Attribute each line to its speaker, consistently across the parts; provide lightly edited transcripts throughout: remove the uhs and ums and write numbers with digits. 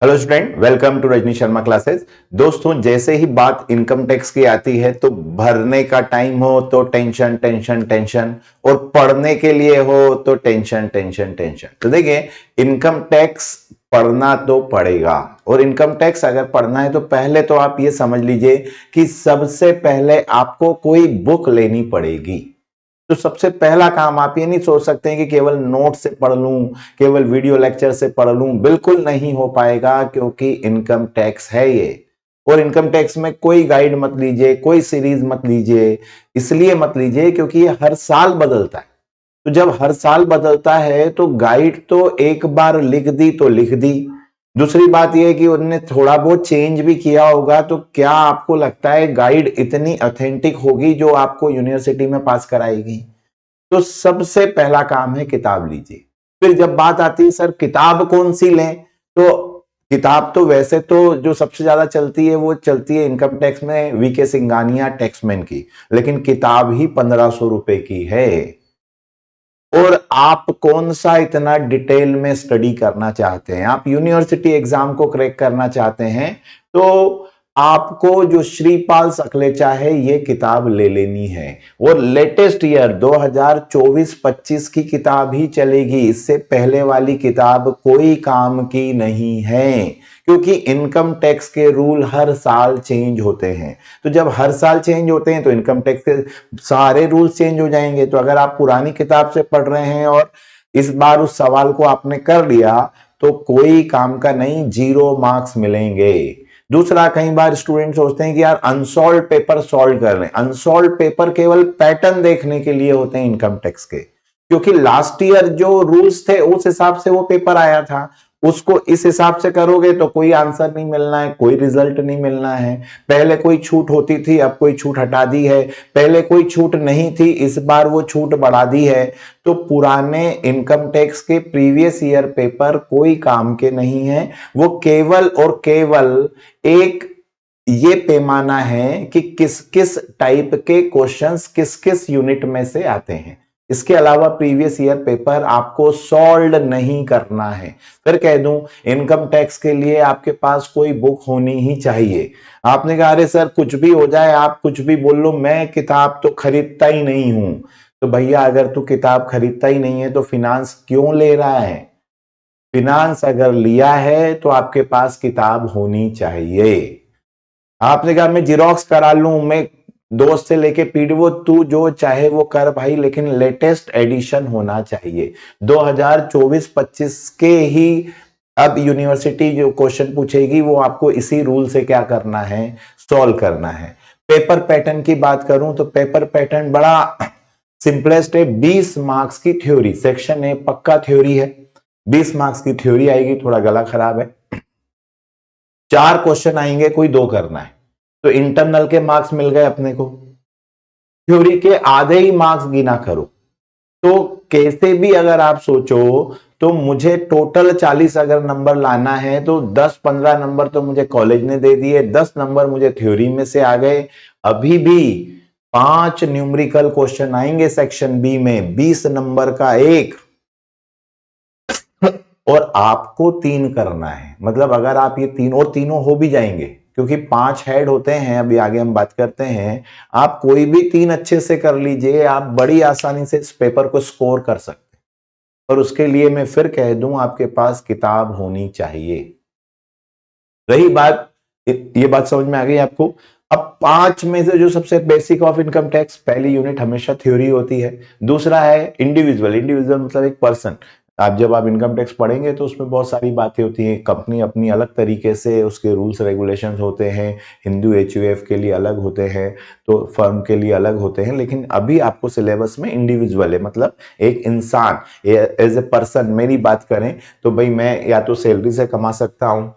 Speaker 1: Hello student, welcome to Rajni Sharma classes. दोस्तों, जैसे ही बात इनकम टैक्स की आती है तो भरने का टाइम हो तो टेंशन टेंशन टेंशन, और पढ़ने के लिए हो तो टेंशन टेंशन टेंशन। तो देखिए, इनकम टैक्स पढ़ना तो पड़ेगा, और इनकम टैक्स अगर पढ़ना है तो पहले तो आप ये समझ लीजिए कि सबसे पहले आपको कोई बुक लेनी पड़ेगी। तो सबसे पहला काम, आप ये नहीं सोच सकते हैं कि केवल नोट से पढ़ लूं, केवल वीडियो लेक्चर से पढ़ लूं, बिल्कुल नहीं हो पाएगा, क्योंकि इनकम टैक्स है ये। और इनकम टैक्स में कोई गाइड मत लीजिए, कोई सीरीज मत लीजिए। इसलिए मत लीजिए क्योंकि ये हर साल बदलता है। तो जब हर साल बदलता है तो गाइड तो एक बार लिख दी तो लिख दी। दूसरी बात यह है कि उन्होंने थोड़ा बहुत चेंज भी किया होगा, तो क्या आपको लगता है गाइड इतनी ऑथेंटिक होगी जो आपको यूनिवर्सिटी में पास कराएगी? तो सबसे पहला काम है किताब लीजिए। फिर जब बात आती है सर किताब कौन सी लें, तो किताब तो वैसे तो जो सबसे ज्यादा चलती है वो चलती है इनकम टैक्स में वीके सिंघानिया टैक्समैन की, लेकिन किताब ही 1500 रुपए की है। और आप कौन सा इतना डिटेल में स्टडी करना चाहते हैं? आप यूनिवर्सिटी एग्जाम को क्रैक करना चाहते हैं तो आपको जो श्रीपाल सकलेचा है ये किताब ले लेनी है। और लेटेस्ट ईयर 2024-25 की किताब ही चलेगी, इससे पहले वाली किताब कोई काम की नहीं है, क्योंकि इनकम टैक्स के रूल हर साल चेंज होते हैं। तो जब हर साल चेंज होते हैं तो इनकम टैक्स के सारे रूल्स चेंज हो जाएंगे। तो अगर आप पुरानी किताब से पढ़ रहे हैं और इस बार उस सवाल को आपने कर लिया तो कोई काम का नहीं, 0 मार्क्स मिलेंगे। दूसरा, कई बार स्टूडेंट सोचते हैं कि यार अनसॉल्व पेपर सॉल्व कर रहे हैं। अनसॉल्व पेपर केवल पैटर्न देखने के लिए होते हैं इनकम टैक्स के, क्योंकि लास्ट ईयर जो रूल्स थे उस हिसाब से वो पेपर आया था। उसको इस हिसाब से करोगे तो कोई आंसर नहीं मिलना है, कोई रिजल्ट नहीं मिलना है। पहले कोई छूट होती थी, अब कोई छूट हटा दी है। पहले कोई छूट नहीं थी, इस बार वो छूट बढ़ा दी है। तो पुराने इनकम टैक्स के प्रीवियस ईयर पेपर कोई काम के नहीं है। वो केवल और केवल एक ये पैमाना है कि किस किस टाइप के क्वेश्चंस किस किस यूनिट में से आते हैं। इसके अलावा प्रीवियस ईयर पेपर आपको सॉल्व नहीं करना है। फिर कह दूं, इनकम टैक्स के लिए आपके पास कोई बुक होनी ही चाहिए। आपने कहा अरे सर कुछ भी हो जाए, आप कुछ भी बोल लो, मैं किताब तो खरीदता ही नहीं हूं। तो भैया, अगर तू किताब खरीदता ही नहीं है तो फिनांस क्यों ले रहा है? फिनांस अगर लिया है तो आपके पास किताब होनी चाहिए। आपने कहा मैं जिरोक्स करा लूं, मैं दोस्त से लेके पीडीओ, तू जो चाहे वो कर भाई, लेकिन लेटेस्ट एडिशन होना चाहिए। 2024-25 के ही अब यूनिवर्सिटी जो क्वेश्चन पूछेगी वो आपको इसी रूल से क्या करना है, सॉल्व करना है। पेपर पैटर्न की बात करूं तो पेपर पैटर्न बड़ा सिंपलेस्ट है। 20 मार्क्स की थ्योरी, सेक्शन ए पक्का थ्योरी है। 20 मार्क्स की थ्योरी आएगी, थोड़ा गला खराब है। 4 क्वेश्चन आएंगे, कोई 2 करना है, तो इंटरनल के मार्क्स मिल गए अपने को। थ्योरी के आधे ही मार्क्स गिना करो। तो कैसे भी अगर आप सोचो तो मुझे टोटल 40 अगर नंबर लाना है तो 10-15 नंबर तो मुझे कॉलेज ने दे दिए, 10 नंबर मुझे थ्योरी में से आ गए। अभी भी 5 न्यूमेरिकल क्वेश्चन आएंगे सेक्शन बी में, 20 नंबर का एक, और आपको 3 करना है। मतलब अगर आप ये तीनों हो भी जाएंगे, क्योंकि 5 हेड होते हैं, अभी आगे हम बात करते हैं। आप कोई भी 3 अच्छे से कर लीजिए, आप बड़ी आसानी से इस पेपर को स्कोर कर सकते हैं। और उसके लिए मैं फिर कह दूं, आपके पास किताब होनी चाहिए। रही बात, ये बात समझ में आ गई आपको? अब 5 में से जो सबसे बेसिक ऑफ इनकम टैक्स, पहली यूनिट हमेशा थ्योरी होती है। दूसरा है इंडिविजुअल। इंडिविजुअल मतलब एक पर्सन। जब आप इनकम टैक्स पढ़ेंगे तो उसमें बहुत सारी बातें होती हैं। कंपनी अपनी अलग तरीके से उसके रूल्स रेगुलेशंस होते हैं। हिंदू एचयूएफ के लिए अलग होते हैं, तो फर्म के लिए अलग होते हैं। लेकिन अभी आपको सिलेबस में इंडिविजुअल है, मतलब एक इंसान एज ए पर्सन। मेरी बात करें तो भाई मैं या तो सैलरी से कमा सकता हूं,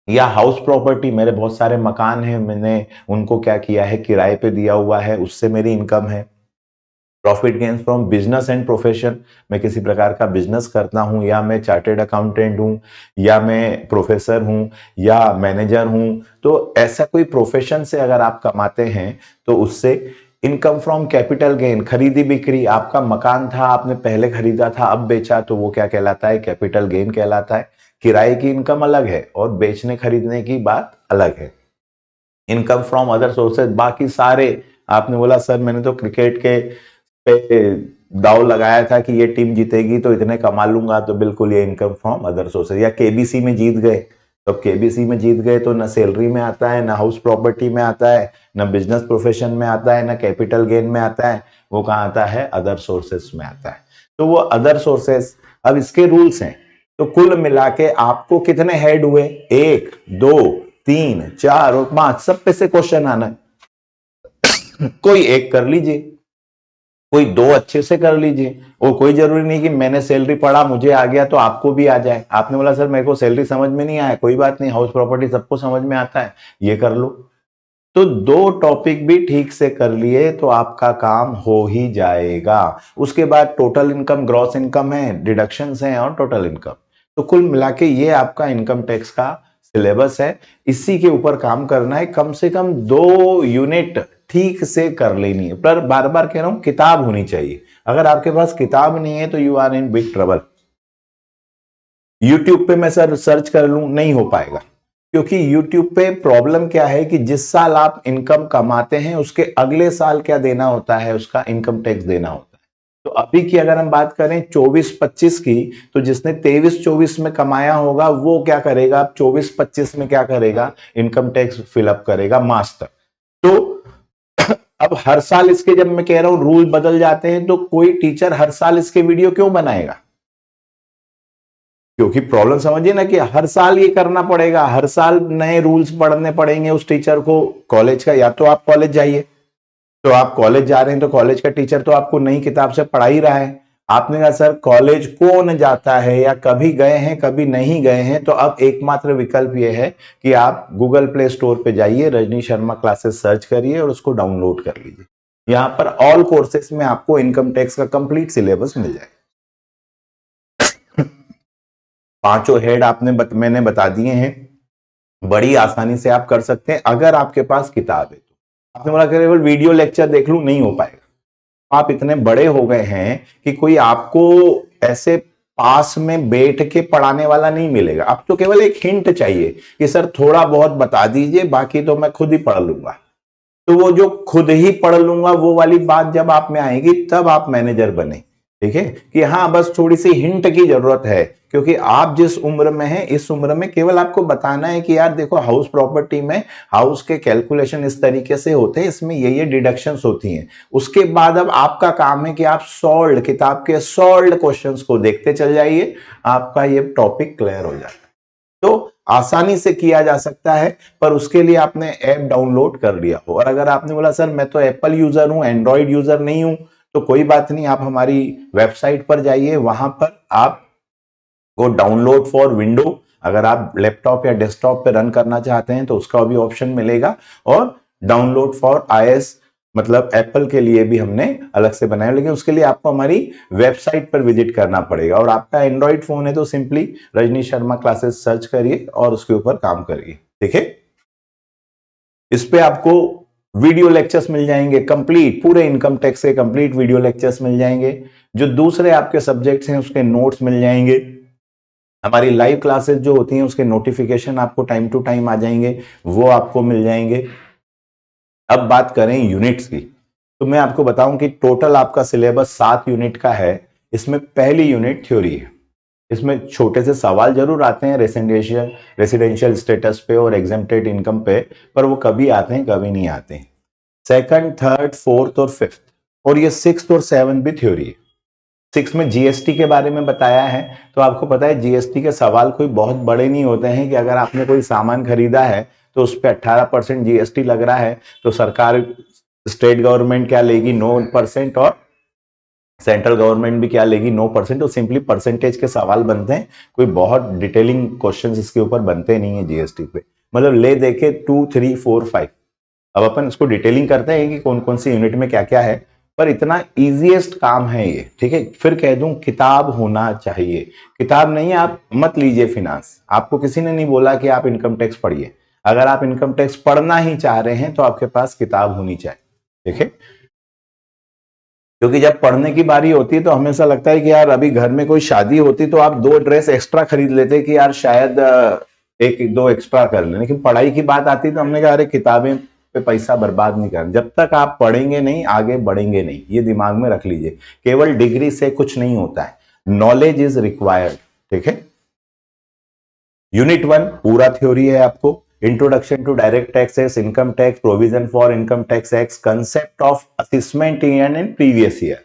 Speaker 1: या हाउस प्रॉपर्टी, मेरे बहुत सारे मकान हैं, मैंने उनको क्या किया है, किराए पे दिया हुआ है, उससे मेरी इनकम है। Profit gains from business and profession, मैं किसी प्रकार का बिजनेस करता हूं, या मैं चार्टेड अकाउंटेंट हूं, या मैं प्रोफेसर हूं, या मैनेजर हूं। तो ऐसा कोई प्रोफेशन से अगर आप कमाते हैं तो उससे इनकम फ्रॉम कैपिटल गेन, खरीदी बिक्री, आपका मकान था, आपने पहले खरीदा था अब बेचा, तो वो क्या कहलाता है? कैपिटल गेन कहलाता है। किराए की इनकम अलग है और बेचने खरीदने की बात अलग है। इनकम फ्रॉम अदर सोर्सेज, बाकी सारे, आपने बोला सर मैंने तो क्रिकेट के पे दाव लगाया था कि ये टीम जीतेगी तो इतने कमा लूंगा, तो बिल्कुल ये इनकम फ्रॉम अदर सोर्सेज। या केबीसी में जीत गए, तो केबीसी में जीत गए तो न सैलरी में आता है, ना हाउस प्रॉपर्टी में आता है, ना बिजनेस प्रोफेशन में आता है, ना कैपिटल गेन में आता है, वो कहाँ आता है? अदर सोर्सेस में आता है। तो वो अदर सोर्सेस, अब इसके रूल्स हैं। तो कुल मिला के आपको कितने हेड हुए? 1 2 3 4 और 5, सब पे से क्वेश्चन आना है। कोई एक कर लीजिए, कोई 2 अच्छे से कर लीजिए, और कोई जरूरी नहीं कि मैंने सैलरी पढ़ा मुझे आ गया तो आपको भी आ जाए। आपने बोला सर मेरे को सैलरी समझ में नहीं आया, कोई बात नहीं, हाउस प्रॉपर्टी सबको समझ में आता है, ये कर लो। तो 2 टॉपिक भी ठीक से कर लिए तो आपका काम हो ही जाएगा। उसके बाद टोटल इनकम, ग्रॉस इनकम है, डिडक्शंस हैं और टोटल इनकम। तो कुल मिला के ये आपका इनकम टैक्स का सिलेबस है। इसी के ऊपर काम करना है, कम से कम 2 यूनिट ठीक से कर लेनी है। पर बार बार कह रहा हूं, किताब होनी चाहिए। अगर आपके पास किताब नहीं है तो you are in big trouble. YouTube पे मैं सर सर्च कर लूं, नहीं हो पाएगा, क्योंकि यूट्यूब पे प्रॉब्लम क्या है कि जिस साल आप इनकम कमाते हैं उसके अगले साल क्या देना होता है? उसका इनकम टैक्स देना होता है। तो अभी की अगर हम बात करें 24-25 की, तो जिसने 23-24 में कमाया होगा वो क्या करेगा? 24-25 में क्या करेगा? इनकम टैक्स फिलअप करेगा मार्च तक। तो अब हर साल इसके, जब मैं कह रहा हूं रूल बदल जाते हैं, तो कोई टीचर हर साल इसके वीडियो क्यों बनाएगा? क्योंकि प्रॉब्लम समझिए ना कि हर साल ये करना पड़ेगा, हर साल नए रूल्स पढ़ने पड़ेंगे उस टीचर को कॉलेज का। या तो आप कॉलेज जाइए, तो आप कॉलेज जा रहे हैं तो कॉलेज का टीचर तो आपको नई किताब से पढ़ा ही रहा है। आपने कहा सर कॉलेज कौन जाता है, या कभी गए हैं कभी नहीं गए हैं, तो अब एकमात्र विकल्प यह है कि आप गूगल प्ले स्टोर पे जाइए, रजनी शर्मा क्लासेस सर्च करिए और उसको डाउनलोड कर लीजिए। यहां पर ऑल कोर्सेस में आपको इनकम टैक्स का कंप्लीट सिलेबस मिल जाएगा। पांचों हेड मैंने बता दिए हैं, बड़ी आसानी से आप कर सकते हैं अगर आपके पास किताब है। तो आपने बोला केवल वीडियो लेक्चर देख लूं, नहीं हो पाएगा। आप इतने बड़े हो गए हैं कि कोई आपको ऐसे पास में बैठ के पढ़ाने वाला नहीं मिलेगा। अब तो केवल एक हिंट चाहिए कि सर थोड़ा बहुत बता दीजिए, बाकी तो मैं खुद ही पढ़ लूंगा। तो वो जो खुद ही पढ़ लूंगा वो वाली बात जब आप में आएगी तब आप मैनेजर बने। ठीक है कि हाँ, बस थोड़ी सी हिंट की जरूरत है, क्योंकि आप जिस उम्र में हैं इस उम्र में केवल आपको बताना है कि यार देखो हाउस प्रॉपर्टी में हाउस के कैलकुलेशन इस तरीके से होते हैं, इसमें ये डिडक्शंस होती हैं। उसके बाद अब आपका काम है कि आप सॉल्व, किताब के सॉल्व क्वेश्चंस को देखते चल जाइए, आपका ये टॉपिक क्लियर हो जाता है। तो आसानी से किया जा सकता है, पर उसके लिए आपने ऐप डाउनलोड कर लिया हो। और अगर आपने बोला सर मैं तो एप्पल यूजर हूं, एंड्रॉइड यूजर नहीं हूं, तो कोई बात नहीं, आप हमारी वेबसाइट पर जाइए, वहां पर आप वो डाउनलोड फॉर विंडो, अगर आप लैपटॉप या डेस्कटॉप पे रन करना चाहते हैं तो उसका भी ऑप्शन मिलेगा। और डाउनलोड फॉर आईएस, मतलब एप्पल के लिए भी हमने अलग से बनाया, लेकिन उसके लिए आपको हमारी वेबसाइट पर विजिट करना पड़ेगा। और आपका एंड्रॉइड फोन है तो simply Rajni Sharma classes search करिए और उसके ऊपर काम करिए। ठीक है, इस पे आपको वीडियो लेक्चर्स मिल जाएंगे कंप्लीट, पूरे इनकम टैक्स के कंप्लीट वीडियो लेक्चर्स मिल जाएंगे। जो दूसरे आपके सब्जेक्ट्स हैं उसके नोट्स मिल जाएंगे। हमारी लाइव क्लासेस जो होती हैं उसके नोटिफिकेशन आपको टाइम टू टाइम आ जाएंगे, वो आपको मिल जाएंगे। अब बात करें यूनिट्स की, तो मैं आपको बताऊं कि टोटल आपका सिलेबस 7 यूनिट का है। इसमें पहली यूनिट थ्योरी है। इसमें छोटे से सवाल जरूर आते हैं रेसिडेंशियल स्टेटस पे और एग्जेम्प्टेड इनकम पे, पर वो कभी आते हैं कभी नहीं आते हैं। सेकंड, थर्ड, फोर्थ और फिफ्थ, और ये सिक्स्थ और सेवन भी थ्योरी है। 6 में जीएसटी के बारे में बताया है। तो आपको पता है जीएसटी के सवाल कोई बहुत बड़े नहीं होते हैं कि अगर आपने कोई सामान खरीदा है तो उस पर 18% जीएसटी लग रहा है, तो सरकार, स्टेट गवर्नमेंट क्या लेगी? 9%, और सेंट्रल गवर्नमेंट भी क्या लेगी? 9%। तो सिंपली परसेंटेज के सवाल बनते हैं, कोई बहुत डिटेलिंग क्वेश्चंस इसके ऊपर बनते नहीं है जीएसटी पे। मतलब ले देखे 2, 3, 4, 5। अब अपन इसको डिटेलिंग करते हैं कि कौन कौन सी यूनिट में क्या क्या है, पर इतना इजीएस्ट काम है ये। ठीक है, फिर कह दूं किताब होना चाहिए। किताब नहीं है आप मत लीजिए फिनांस, आपको किसी ने नहीं बोला कि आप इनकम टैक्स पढ़िए। अगर आप इनकम टैक्स पढ़ना ही चाह रहे हैं तो आपके पास किताब होनी चाहिए। ठीक है, क्योंकि जब पढ़ने की बारी होती है तो हमेशा लगता है कि यार अभी घर में कोई शादी होती तो आप 2 ड्रेस एक्स्ट्रा खरीद लेते कि यार शायद एक दो एक्स्ट्रा कर लें, लेकिन पढ़ाई की बात आती तो हमने कहा अरे किताबें पे पैसा बर्बाद नहीं करना। जब तक आप पढ़ेंगे नहीं आगे बढ़ेंगे नहीं, ये दिमाग में रख लीजिए। केवल डिग्री से कुछ नहीं होता है, नॉलेज इज रिक्वायर्ड। ठीक है। यूनिट 1 पूरा थ्योरी है आपको। Introduction to direct taxes, income tax, provision for income tax act, concept of assessment in previous year,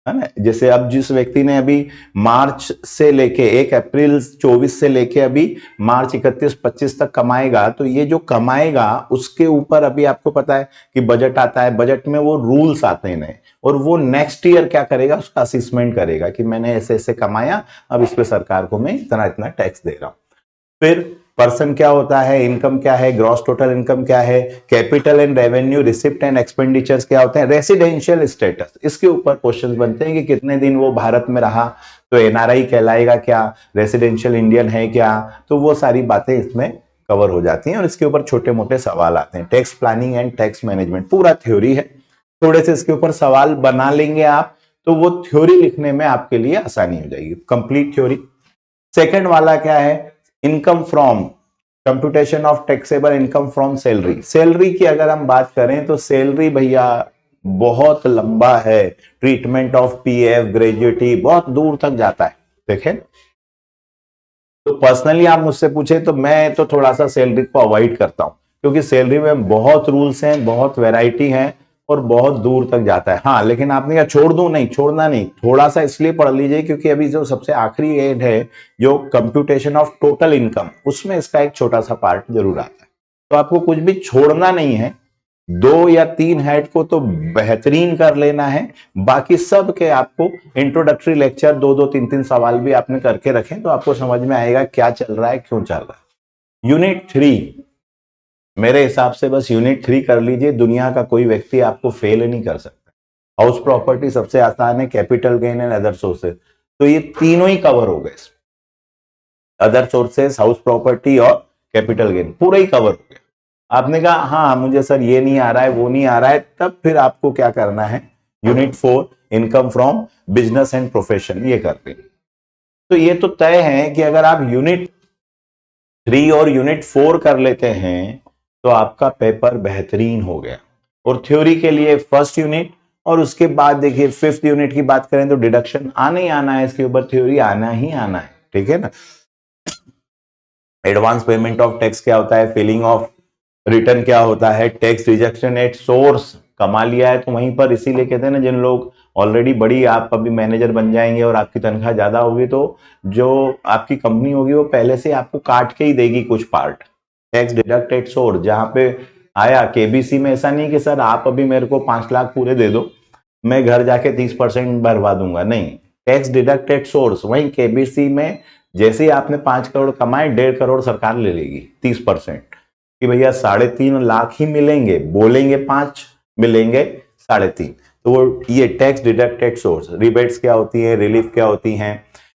Speaker 1: है ना। जैसे अब जिस व्यक्ति ने अभी मार्च से लेके 1 अप्रैल 24 से लेके अभी मार्च 31-25 तक कमाएगा, तो ये जो कमाएगा उसके ऊपर अभी आपको पता है कि बजट आता है, बजट में वो रूल्स आते हैं नए, और वो नेक्स्ट ईयर क्या करेगा, उसका असेसमेंट करेगा कि मैंने ऐसे ऐसे कमाया, अब इस पे सरकार को मैं इतना इतना टैक्स दे रहा हूं। फिर पर्सन क्या होता है, इनकम क्या है, ग्रॉस टोटल इनकम क्या है, capital and revenue, receipt and expenditures क्या होते हैं, रेसिडेंशियल स्टेटस, इसके ऊपर क्वेश्चंस बनते हैं कि कितने दिन वो भारत में रहा, तो एनआरआई कहलाएगा क्या, रेसिडेंशियल इंडियन है क्या, तो वो सारी बातें इसमें कवर हो जाती हैं और इसके ऊपर छोटे मोटे सवाल आते हैं। Tax planning and tax management पूरा थ्योरी है, थोड़े से इसके ऊपर सवाल बना लेंगे आप तो वो थ्योरी लिखने में आपके लिए आसानी हो जाएगी, कंप्लीट थ्योरी। सेकंड वाला क्या है, income from, computation of taxable income from salary. Salary की अगर हम बात करें तो सैलरी भैया बहुत लंबा है, ट्रीटमेंट ऑफ पीएफ, ग्रेजुएटी, बहुत दूर तक जाता है। देखें तो पर्सनली आप मुझसे पूछे तो मैं तो थोड़ा सा सैलरी को अवॉइड करता हूं, क्योंकि सैलरी में बहुत रूल्स हैं, बहुत वैरायटी है और बहुत दूर तक जाता है। हाँ, लेकिन आपने कहा छोड़ दूं, नहीं छोड़ना नहीं, थोड़ा सा इसलिए पढ़ लीजिए क्योंकि अभी जो सबसे आखिरी एड है जो कंप्यूटेशन ऑफ टोटल इनकम, उसमें इसका एक छोटा सा पार्ट जरूर आता है। तो आपको कुछ भी छोड़ना नहीं है, 2 या 3 हेड को तो बेहतरीन कर लेना है, बाकी सब के आपको इंट्रोडक्टरी लेक्चर 2-2, 3-3 सवाल भी आपने करके रखें तो आपको समझ में आएगा क्या चल रहा है, क्यों चल रहा है। यूनिट 3 मेरे हिसाब से बस यूनिट 3 कर लीजिए, दुनिया का कोई व्यक्ति आपको फेल नहीं कर सकता। हाउस प्रॉपर्टी सबसे आसान है, capital gain and other sources, तो ये तीनों ही कवर हो गए, अदर सोर्सेज, हाउस प्रॉपर्टी और कैपिटल गेन पूरा ही कवर हो गया। आपने कहा हाँ मुझे सर ये नहीं आ रहा है वो नहीं आ रहा है, तब फिर आपको क्या करना है, unit 4 income from business and profession ये करते हैं। तो ये तो तय है कि अगर आप यूनिट 3 और यूनिट 4 कर लेते हैं तो आपका पेपर बेहतरीन हो गया। और थ्योरी के लिए फर्स्ट यूनिट और उसके बाद देखिए 5th यूनिट की बात करें तो डिडक्शन आना ही आना है, इसके ऊपर थ्योरी आना ही आना है। ठीक है ना। एडवांस पेमेंट ऑफ टैक्स क्या होता है, फिलिंग ऑफ रिटर्न क्या होता है, टैक्स रिजेक्शन एट सोर्स, कमा लिया है तो वहीं पर, इसीलिए कहते हैं ना जिन लोग ऑलरेडी बड़ी, आप अभी मैनेजर बन जाएंगे और आपकी तनख्वाह ज्यादा होगी तो जो आपकी कंपनी होगी वो पहले से आपको काट के ही देगी कुछ part. Tax deduct at source, जहां पे आया केबीसी में ऐसा नहीं कि सर आप अभी मेरे को 5 लाख पूरे दे दो मैं घर जाके 30% भरवा दूंगा, नहीं, टैक्स डिडक्ट एट सोर्स, वहीं केबीसी में जैसे ही आपने 5 करोड़ कमाए 1.5 करोड़ सरकार ले लेगी 30%, कि भैया 3.5 लाख ही मिलेंगे, बोलेंगे 5 मिलेंगे 3.5, तो वो ये टैक्स डिडक्टेड सोर्स। रिबेट्स क्या होती है, रिलीफ क्या होती हैं,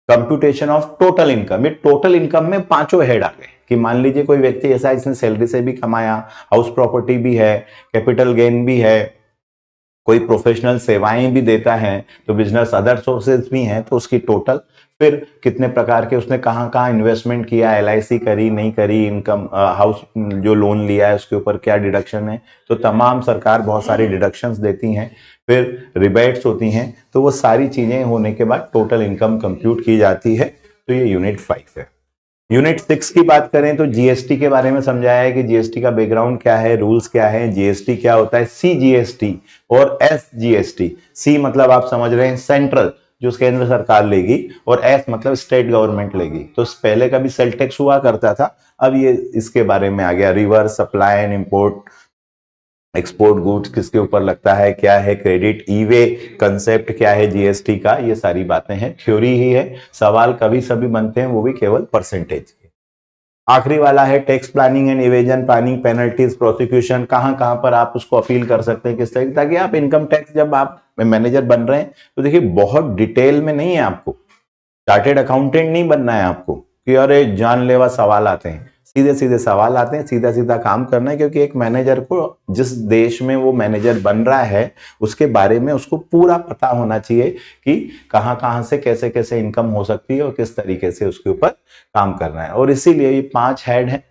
Speaker 1: कंप्यूटेशन ऑफ टोटल इनकम, ये टोटल इनकम में 5 हेड आ गए कि मान लीजिए कोई व्यक्ति ऐसा है जिसने सैलरी से भी कमाया, हाउस प्रॉपर्टी भी है, कैपिटल गेन भी है, कोई प्रोफेशनल सेवाएं भी देता है, तो बिजनेस अदर सोर्सेज भी हैं, तो उसकी टोटल, फिर कितने प्रकार के उसने कहाँ कहाँ इन्वेस्टमेंट किया, एलआईसी करी नहीं करी, इनकम हाउस जो लोन लिया है उसके ऊपर क्या डिडक्शन है, तो तमाम सरकार बहुत सारी डिडक्शंस देती हैं, फिर रिबेट्स होती हैं, तो वो सारी चीजें होने के बाद टोटल इनकम कंप्यूट की जाती है। तो ये यूनिट 5 है। यूनिट 6 की बात करें तो जीएसटी के बारे में समझाया है कि जीएसटी का बैकग्राउंड क्या है, रूल्स क्या है, जीएसटी क्या होता है, सीजीएसटी और एसजीएसटी। सी मतलब आप समझ रहे हैं सेंट्रल, जो केंद्र सरकार लेगी, और एस मतलब स्टेट गवर्नमेंट लेगी। तो पहले का भी सेल टैक्स हुआ करता था, अब ये इसके बारे में आ गया, reverse supply and import, export goods किसके ऊपर लगता है, क्या है क्रेडिट, ई वे कंसेप्ट क्या है जीएसटी का, ये सारी बातें हैं, थ्योरी ही है, सवाल कभी सभी बनते हैं वो भी केवल परसेंटेज के। आखिरी वाला है tax planning and evasion planning, penalties, prosecution, कहां कहां पर आप उसको अपील कर सकते हैं, किस तरह, ताकि आप इनकम टैक्स जब आप मैनेजर बन रहे हैं तो देखिए बहुत डिटेल में नहीं है, आपको चार्टेड अकाउंटेंट नहीं बनना है आपको कि अरे जानलेवा सवाल आते हैं, सीधे सीधे सवाल आते हैं, सीधा सीधा काम करना है, क्योंकि एक मैनेजर को जिस देश में वो मैनेजर बन रहा है उसके बारे में उसको पूरा पता होना चाहिए कि कहां कहां से कैसे कैसे इनकम हो सकती है और किस तरीके से उसके ऊपर काम करना है। और इसीलिए ये 5 हेड है: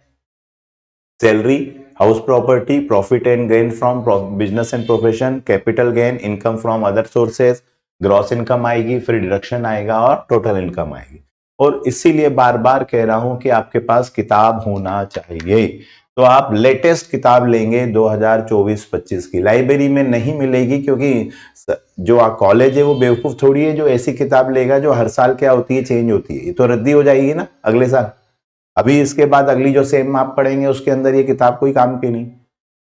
Speaker 1: salary, house property, profit and gain from business and profession, capital gain, income from other sources, gross income आएगी, फिर डिडक्शन आएगा और टोटल इनकम आएगी। और इसीलिए बार बार कह रहा हूं कि आपके पास किताब होना चाहिए। तो आप लेटेस्ट किताब लेंगे 2024-25 की, लाइब्रेरी में नहीं मिलेगी, क्योंकि जो कॉलेज है वो बेवकूफ थोड़ी है जो ऐसी किताब लेगा जो हर साल क्या होती है, चेंज होती है। ये तो रद्दी हो जाएगी ना अगले साल। अभी इसके बाद अगली जो सेम आप पढ़ेंगे उसके अंदर ये किताब कोई काम की नहीं।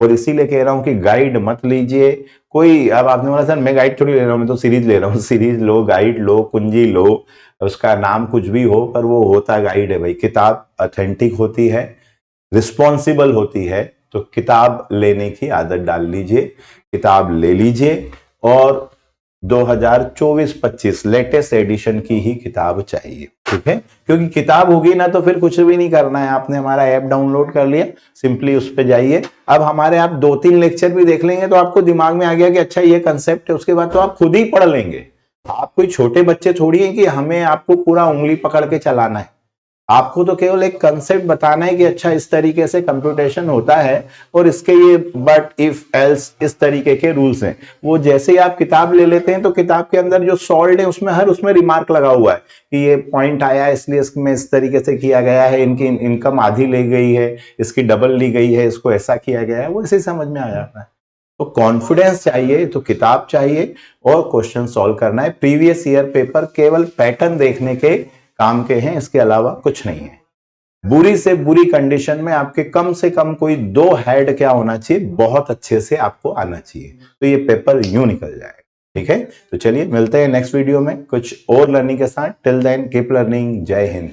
Speaker 1: और इसीलिए कह रहा हूं कि गाइड मत लीजिए कोई। अब आपने बोला सर मैं गाइड थोड़ी ले रहा हूं, मैं तो सीरीज ले रहा हूं। सीरीज लो, गाइड लो, कुंजी लो, उसका नाम कुछ भी हो, पर वो होता गाइड है भाई। किताब ऑथेंटिक होती है, रिस्पॉन्सिबल होती है। तो किताब लेने की आदत डाल लीजिए, किताब ले लीजिए। और 2024-25 लेटेस्ट एडिशन की ही किताब चाहिए, ठीक है? क्योंकि किताब होगी ना तो फिर कुछ भी नहीं करना है। आपने हमारा ऐप डाउनलोड कर लिया, सिंपली उस पर जाइए। अब हमारे आप 2-3 लेक्चर भी देख लेंगे तो आपको दिमाग में आ गया कि अच्छा ये कंसेप्ट है। उसके बाद तो आप खुद ही पढ़ लेंगे। आप कोई छोटे बच्चे थोड़ी है कि हमें आपको पूरा उंगली पकड़ के चलाना है। आपको तो केवल एक कंसेप्ट बताना है कि अच्छा इस तरीके से कंप्यूटेशन होता है और इसके ये बट, इफ, एल्स, इस तरीके के रूल्स हैं। वो जैसे ही आप किताब ले लेते हैं तो किताब के अंदर जो सॉल्व है उसमें रिमार्क लगा हुआ है कि ये पॉइंट आया इसलिए इसमें इस तरीके से किया गया है, इनकी इनकम आधी ली गई है, इसकी डबल ली गई है, इसको ऐसा किया गया है। वो इसे समझ में आ जाता है। तो कॉन्फिडेंस चाहिए तो किताब चाहिए और क्वेश्चन सॉल्व करना है। प्रीवियस ईयर पेपर केवल पैटर्न देखने के काम के हैं, इसके अलावा कुछ नहीं है। बुरी से बुरी कंडीशन में आपके कम से कम कोई 2 हेड क्या होना चाहिए, बहुत अच्छे से आपको आना चाहिए। तो ये पेपर यूं निकल जाएगा, ठीक है? तो चलिए मिलते हैं नेक्स्ट वीडियो में कुछ और लर्निंग के साथ। Till then keep learning. जय हिंद।